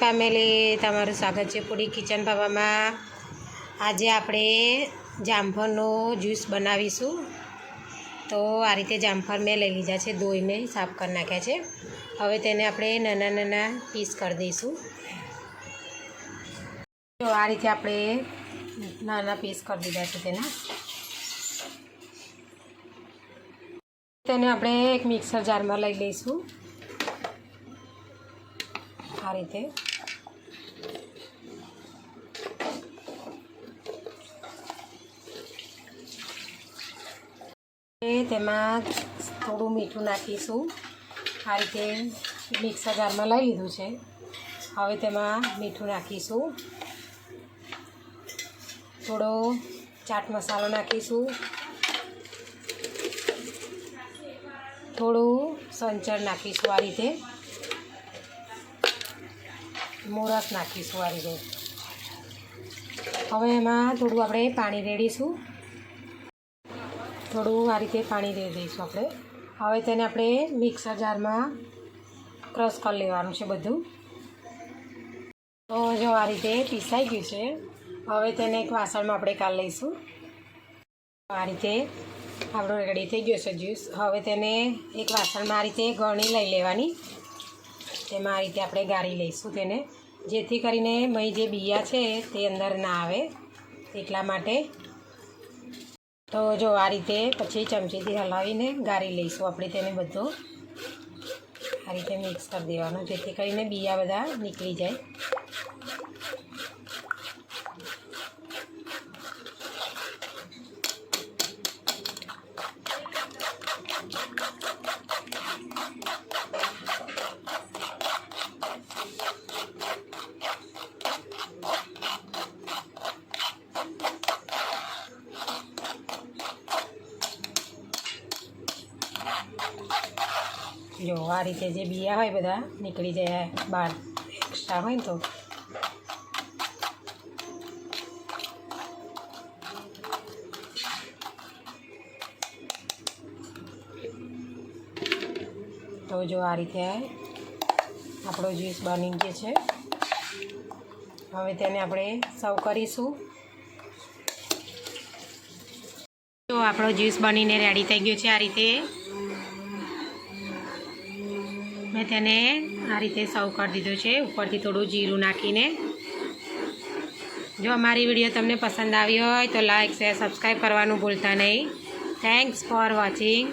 Family, તમારું સ્વાગત છે પૂરી કિચન બાબામાં। આજે આપણે જામફળનો જ્યુસ બનાવીશું। તો આ રીતે જામફળ મેં લઈ લીધા છે, ધોઈને સાફ કરી નાખ્યા છે। હવે તેને આપણે નાના નાના પીસ કરી દઈશું। તો આ રીતે આપણે નાના પીસ કરી દીધા છે તેને આપણે એક મિક્સર જારમાં લઈ લઈશું। આ રીતે તેમાં થોડું મીઠું નાખીશું। આ રીતે મિક્સર જારમાં લઈ લીધું છે। હવે તેમાં મીઠું નાખીશું, થોડો ચાટ મસાલો નાખીશું, થોડું સંચળ નાખીશું, આ રીતે મોરસ નાખીશું આ રીતે। હવે એમાં થોડું આપણે પાણી રેડીશું, થોડું આ રીતે પાણી રેડી દઈશું આપણે। હવે તેને આપણે મિક્સર જારમાં ક્રશ કરી લેવાનું છે બધું। તો જો આ રીતે પીસાઈ ગયું છે। હવે તેને એક વાસણમાં આપણે કાઢી લઈશું। આ રીતે આપણો રેડી થઈ ગયો છે જ્યુસ। હવે તેને એક વાસણમાં આ રીતે ગળણી લઈ લેવાની, તેમાં આ રીતે આપણે ગાળી લઈશું તેને, જેથી કરીને મહી જે બિયા છે તે અંદર ના આવે એટલા માટે। તો જો આ રીતે પછી ચમચીથી હલાવીને ગાળી લઈશું આપણે તેને બધો, આ રીતે મિક્સ કરી દેવાનું, જેથી કરીને બિયા બધા નીકળી જાય। જો આ રીતે જે બિયા હોય બધા નીકળી જાય બહાર, એક્સ્ટ્રા હોય ને તો જો આ રીતે આપણો જ્યુસ બની ગયો છે। હવે તેને આપણે સર્વ કરીશું। તો આપણો જ્યુસ બનીને રેડી થઈ ગયો છે। આ રીતે મેં તેને આ રીતે સર્વ કરી દીધો છે, ઉપરથી થોડું જીરું નાખીને। જો અમારી વિડીયો તમને પસંદ આવી હોય તો લાઇક શેર સબસ્ક્રાઈબ કરવાનું ભૂલતા નહીં। Thanks for watching.